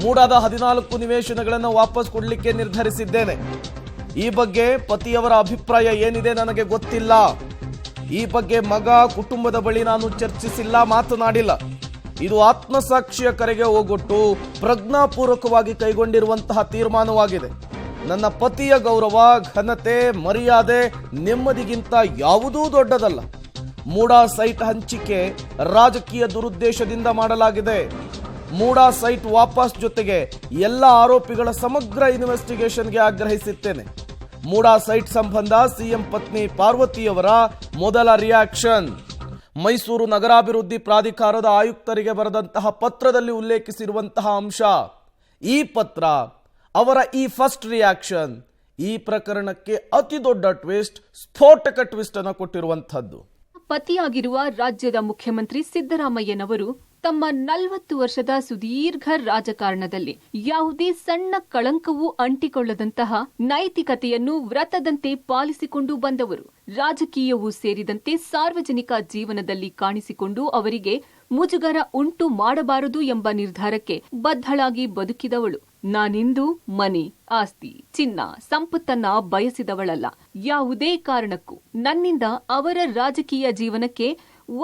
ಮೂಡಾದ 14 ನಿವೇಶನಗಳನ್ನು ವಾಪಸ್ ಕೊಡಲಿಕ್ಕೆ ನಿರ್ಧರಿಸಿದ್ದೇನೆ. ಈ ಬಗ್ಗೆ ಪತಿಯವರ ಅಭಿಪ್ರಾಯ ಏನಿದೆ ನನಗೆ ಗೊತ್ತಿಲ್ಲ. ಈ ಬಗ್ಗೆ ಮಗ ಕುಟುಂಬದ ಬಳಿ ನಾನು ಚರ್ಚಿಸಿಲ್ಲ, ಮಾತನಾಡಿಲ್ಲ. ಇದು ಆತ್ಮಸಾಕ್ಷಿಯ ಕರೆಗೆ ಹೋಗೊಟ್ಟು ಪ್ರಜ್ಞಾಪೂರ್ವಕವಾಗಿ ಕೈಗೊಂಡಿರುವಂತಹ ತೀರ್ಮಾನವಾಗಿದೆ. ನನ್ನ ಪತಿಯ ಗೌರವ, ಘನತೆ, ಮರ್ಯಾದೆ, ನೆಮ್ಮದಿಗಿಂತ ಯಾವುದೂ ದೊಡ್ಡದಲ್ಲ. ಮೂಡಾ ಸೈಟ್ ಹಂಚಿಕೆ ರಾಜಕೀಯ ದುರುದ್ದೇಶದಿಂದ ಮಾಡಲಾಗಿದೆ. ಮೂಡಾ ಸೈಟ್ ವಾಪಸ್ ಜೊತೆಗೆ ಎಲ್ಲ ಆರೋಪಿಗಳ ಸಮಗ್ರ ಇನ್ವೆಸ್ಟಿಗೇಷನ್ಗೆ ಆಗ್ರಹಿಸುತ್ತೇನೆ. ಮೂಡಾ ಸೈಟ್ ಸಂಬಂಧ ಸಿಎಂ ಪತ್ನಿ ಪಾರ್ವತಿಯವರ ಮೊದಲ ರಿಯಾಕ್ಷನ್. ಮೈಸೂರು ನಗರಾಭಿವೃದ್ಧಿ ಪ್ರಾಧಿಕಾರದ ಆಯುಕ್ತರಿಗೆ ಬರೆದಂತಹ ಪತ್ರದಲ್ಲಿ ಉಲ್ಲೇಖಿಸಿರುವಂತಹ ಅಂಶ. ಈ ಪತ್ರ, ಅವರ ಈ ಫಸ್ಟ್ ರಿಯಾಕ್ಷನ್ ಈ ಪ್ರಕರಣಕ್ಕೆ ಅತಿ ದೊಡ್ಡ ಟ್ವಿಸ್ಟ್, ಸ್ಫೋಟಕ ಟ್ವಿಸ್ಟ್ ಅನ್ನು ಕೊಟ್ಟಿರುವಂತಹದ್ದು. ಪತಿಯಾಗಿರುವ ರಾಜ್ಯದ ಮುಖ್ಯಮಂತ್ರಿ ಸಿದ್ದರಾಮಯ್ಯನವರು ತಮ್ಮ 40 ವರ್ಷದ ಸುದೀರ್ಘ ರಾಜಕಾರಣದಲ್ಲಿ ಯಾವುದೇ ಸಣ್ಣ ಕಳಂಕವೂ ಅಂಟಿಕೊಳ್ಳದಂತಹ ನೈತಿಕತೆಯನ್ನು ವ್ರತದಂತೆ ಪಾಲಿಸಿಕೊಂಡು ಬಂದವರು. ರಾಜಕೀಯವೂ ಸೇರಿದಂತೆ ಸಾರ್ವಜನಿಕ ಜೀವನದಲ್ಲಿ ಕಾಣಿಸಿಕೊಂಡು ಅವರಿಗೆ ಮುಜುಗರ ಉಂಟು ಮಾಡಬಾರದು ಎಂಬ ನಿರ್ಧಾರಕ್ಕೆ ಬದ್ಧಳಾಗಿ ಬದುಕಿದವಳು. ನಾನಿಂದು ಮನೆ, ಆಸ್ತಿ, ಚಿನ್ನ, ಸಂಪತ್ತನ್ನ ಬಯಸಿದವಳಲ್ಲ. ಯಾವುದೇ ಕಾರಣಕ್ಕೂ ನನ್ನಿಂದ ಅವರ ರಾಜಕೀಯ ಜೀವನಕ್ಕೆ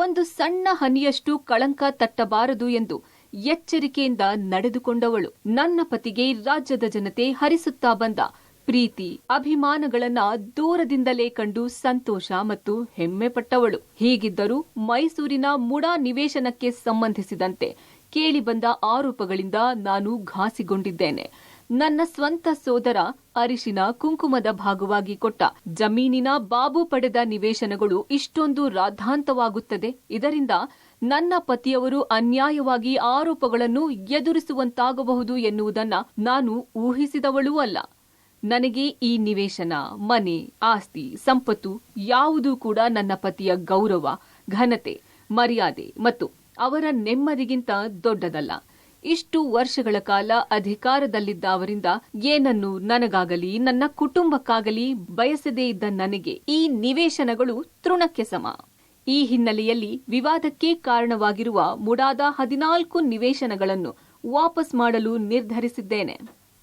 ಒಂದು ಸಣ್ಣ ಹನಿಯಷ್ಟು ಕಳಂಕ ತಟ್ಟಬಾರದು ಎಂದು ಎಚ್ಚರಿಕೆಯಿಂದ ನಡೆದುಕೊಂಡವಳು. ನನ್ನ ಪತಿಗೆ ರಾಜ್ಯದ ಜನತೆ ಹರಿಸುತ್ತಾ ಬಂದ ಪ್ರೀತಿ, ಅಭಿಮಾನಗಳನ್ನ ದೂರದಿಂದಲೇ ಕಂಡು ಸಂತೋಷ ಮತ್ತು ಹೆಮ್ಮೆ ಪಟ್ಟವಳು. ಹೀಗಿದ್ದರೂ ಮೈಸೂರಿನ ಮುಡಾ ನಿವೇಶನಕ್ಕೆ ಸಂಬಂಧಿಸಿದಂತೆ ಕೇಳಿಬಂದ ಆರೋಪಗಳಿಂದ ನಾನು ಘಾಸಿಗೊಂಡಿದ್ದೇನೆ. ನನ್ನ ಸ್ವಂತ ಸೋದರ ಅರಿಶಿನ ಕುಂಕುಮದ ಭಾಗವಾಗಿ ಕೊಟ್ಟ ಜಮೀನಿನ ಬಾಬು ಪಡೆದ ನಿವೇಶನಗಳು ಇಷ್ಟೊಂದು ರಾದ್ಧಾಂತವಾಗುತ್ತದೆ. ಇದರಿಂದ ನನ್ನ ಪತಿಯವರು ಅನ್ಯಾಯವಾಗಿ ಆರೋಪಗಳನ್ನು ಎದುರಿಸುವಂತಾಗಬಹುದು ಎನ್ನುವುದನ್ನ ನಾನು ಊಹಿಸಿದವಳೂ ಅಲ್ಲ. ನನಗೆ ಈ ನಿವೇಶನ, ಮನೆ, ಆಸ್ತಿ, ಸಂಪತ್ತು ಯಾವುದೂ ಕೂಡ ನನ್ನ ಪತಿಯ ಗೌರವ, ಘನತೆ, ಮರ್ಯಾದೆ ಮತ್ತು ಅವರ ನೆಮ್ಮದಿಗಿಂತ ದೊಡ್ಡದಲ್ಲ. ಇಷ್ಟು ವರ್ಷಗಳ ಕಾಲ ಅಧಿಕಾರದಲ್ಲಿದ್ದ ಅವರಿಂದ ಏನನ್ನು ನನಗಾಗಲಿ ನನ್ನ ಕುಟುಂಬಕ್ಕಾಗಲಿ ಬಯಸದೇ ಇದ್ದ ನನಗೆ ಈ ನಿವೇಶನಗಳು ತೃಣಕ್ಕೆ ಸಮ. ಈ ಹಿನ್ನೆಲೆಯಲ್ಲಿ ವಿವಾದಕ್ಕೆ ಕಾರಣವಾಗಿರುವ ಮುಡಾದ 14 ನಿವೇಶನಗಳನ್ನು ವಾಪಸ್ ಮಾಡಲು ನಿರ್ಧರಿಸಿದ್ದೇನೆ.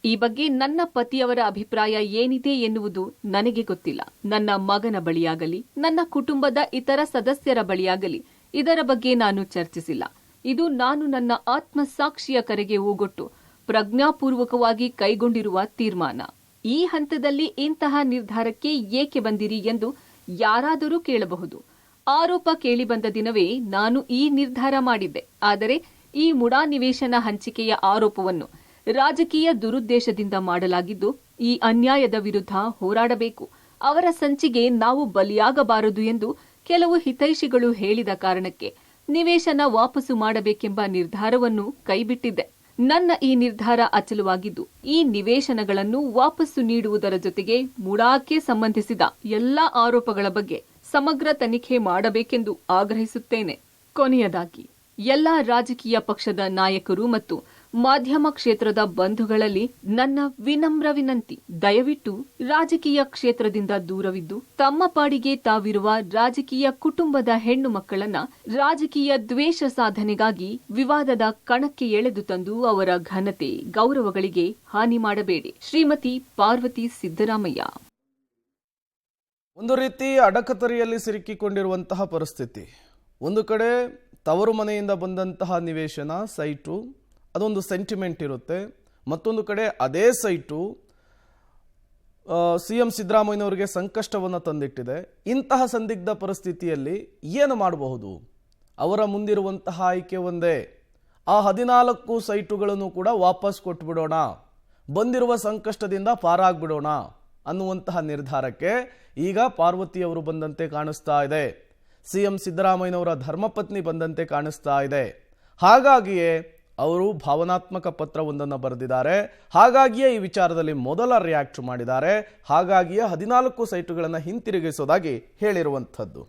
ಈ ಬಗ್ಗೆ ನನ್ನ ಪತಿಯವರ ಅಭಿಪ್ರಾಯ ಏನಿದೆ ಎನ್ನುವುದು ನನಗೆ ಗೊತ್ತಿಲ್ಲ. ನನ್ನ ಮಗನ ಬಳಿಯಾಗಲಿ ನನ್ನ ಕುಟುಂಬದ ಇತರ ಸದಸ್ಯರ ಬಳಿಯಾಗಲಿ ಇದರ ಬಗ್ಗೆ ನಾನು ಚರ್ಚಿಸಿಲ್ಲ. ಇದು ನಾನು ನನ್ನ ಆತ್ಮಸಾಕ್ಷಿಯ ಕರೆಗೆ ಹೋಗೊಟ್ಟು ಪ್ರಜ್ಞಾಪೂರ್ವಕವಾಗಿ ಕೈಗೊಂಡಿರುವ ತೀರ್ಮಾನ. ಈ ಹಂತದಲ್ಲಿ ಇಂತಹ ನಿರ್ಧಾರಕ್ಕೆ ಏಕೆ ಬಂದಿರಿ ಎಂದು ಯಾರಾದರೂ ಕೇಳಬಹುದು. ಆರೋಪ ಕೇಳಿಬಂದ ದಿನವೇ ನಾನು ಈ ನಿರ್ಧಾರ ಮಾಡಿದ್ದೆ. ಆದರೆ ಈ ಮುಡಾ ನಿವೇಶನ ಹಂಚಿಕೆಯ ಆರೋಪವನ್ನು ರಾಜಕೀಯ ದುರುದ್ದೇಶದಿಂದ ಮಾಡಲಾಗಿದ್ದು, ಈ ಅನ್ಯಾಯದ ವಿರುದ್ಧ ಹೋರಾಡಬೇಕು, ಅವರ ಸಂಚಿಗೆ ನಾವು ಬಲಿಯಾಗಬಾರದು ಎಂದು ಕೆಲವು ಹಿತೈಷಿಗಳು ಹೇಳಿದ ಕಾರಣಕ್ಕೆ ನಿವೇಶನ ವಾಪಸ್ಸು ಮಾಡಬೇಕೆಂಬ ನಿರ್ಧಾರವನ್ನು ಕೈಬಿಟ್ಟಿದ್ದೆ. ನನ್ನ ಈ ನಿರ್ಧಾರ ಅಚಲವಾಗಿದ್ದು, ಈ ನಿವೇಶನಗಳನ್ನು ವಾಪಸ್ಸು ನೀಡುವುದರ ಜೊತೆಗೆ ಮುಡಾಕ್ಕೆ ಸಂಬಂಧಿಸಿದ ಎಲ್ಲಾ ಆರೋಪಗಳ ಬಗ್ಗೆ ಸಮಗ್ರ ತನಿಖೆ ಮಾಡಬೇಕೆಂದು ಆಗ್ರಹಿಸುತ್ತೇನೆ. ಕೊನೆಯದಾಗಿ ಎಲ್ಲಾ ರಾಜಕೀಯ ಪಕ್ಷದ ನಾಯಕರು ಮತ್ತು ಮಾಧ್ಯಮ ಕ್ಷೇತ್ರದ ಬಂಧುಗಳಲ್ಲಿ ನನ್ನ ವಿನಮ್ರ ವಿನಂತಿ, ದಯವಿಟ್ಟು ರಾಜಕೀಯ ಕ್ಷೇತ್ರದಿಂದ ದೂರವಿದ್ದು ತಮ್ಮ ಪಾಡಿಗೆ ತಾವಿರುವ ರಾಜಕೀಯ ಕುಟುಂಬದ ಹೆಣ್ಣು ಮಕ್ಕಳನ್ನ ರಾಜಕೀಯ ದ್ವೇಷ ಸಾಧನೆಗಾಗಿ ವಿವಾದದ ಕಣಕ್ಕೆ ಎಳೆದು ತಂದು ಅವರ ಘನತೆ, ಗೌರವಗಳಿಗೆ ಹಾನಿ ಮಾಡಬೇಡಿ. ಶ್ರೀಮತಿ ಪಾರ್ವತಿ ಸಿದ್ದರಾಮಯ್ಯ. ಒಂದು ರೀತಿ ಅಡಕತರಿಯಲ್ಲಿ ಸಿಲುಕಿಕೊಂಡಿರುವಂತಹ ಪರಿಸ್ಥಿತಿ. ಒಂದು ಕಡೆ ತವರು ಮನೆಯಿಂದ ಬಂದಂತಹ ನಿವೇಶನ, ಸೈಟು, ಅದೊಂದು ಸೆಂಟಿಮೆಂಟ್ ಇರುತ್ತೆ. ಮತ್ತೊಂದು ಕಡೆ ಅದೇ ಸೈಟು ಸಿಎಂ ಸಿದ್ದರಾಮಯ್ಯನವರಿಗೆ ಸಂಕಷ್ಟವನ್ನು ತಂದಿಟ್ಟಿದೆ. ಇಂತಹ ಸಂದಿಗ್ಧ ಪರಿಸ್ಥಿತಿಯಲ್ಲಿ ಏನು ಮಾಡಬಹುದು? ಅವರ ಮುಂದಿರುವಂತಹ ಆಯ್ಕೆ ಒಂದೇ, ಆ 14 ಸೈಟುಗಳನ್ನು ಕೂಡ ವಾಪಸ್ ಕೊಟ್ಬಿಡೋಣ, ಬಂದಿರುವ ಸಂಕಷ್ಟದಿಂದ ಪಾರಾಗ್ಬಿಡೋಣ ಅನ್ನುವಂತಹ ನಿರ್ಧಾರಕ್ಕೆ ಈಗ ಪಾರ್ವತಿಯವರು ಬಂದಂತೆ ಕಾಣಿಸ್ತಾ ಇದೆ. ಸಿಎಂ ಸಿದ್ದರಾಮಯ್ಯನವರ ಧರ್ಮಪತ್ನಿ ಬಂದಂತೆ ಕಾಣಿಸ್ತಾ ಇದೆ. ಹಾಗಾಗಿಯೇ ಅವರು ಭಾವನಾತ್ಮಕ ಪತ್ರವೊಂದನ್ನು ಬರೆದಿದ್ದಾರೆ. ಹಾಗಾಗಿಯೇ ಈ ವಿಚಾರದಲ್ಲಿ ಮೊದಲ ರಿಯಾಕ್ಟ್ ಮಾಡಿದ್ದಾರೆ. ಹಾಗಾಗಿಯೇ 14 ಸೈಟುಗಳನ್ನು ಹಿಂತಿರುಗಿಸೋದಾಗಿ ಹೇಳಿರುವಂಥದ್ದು.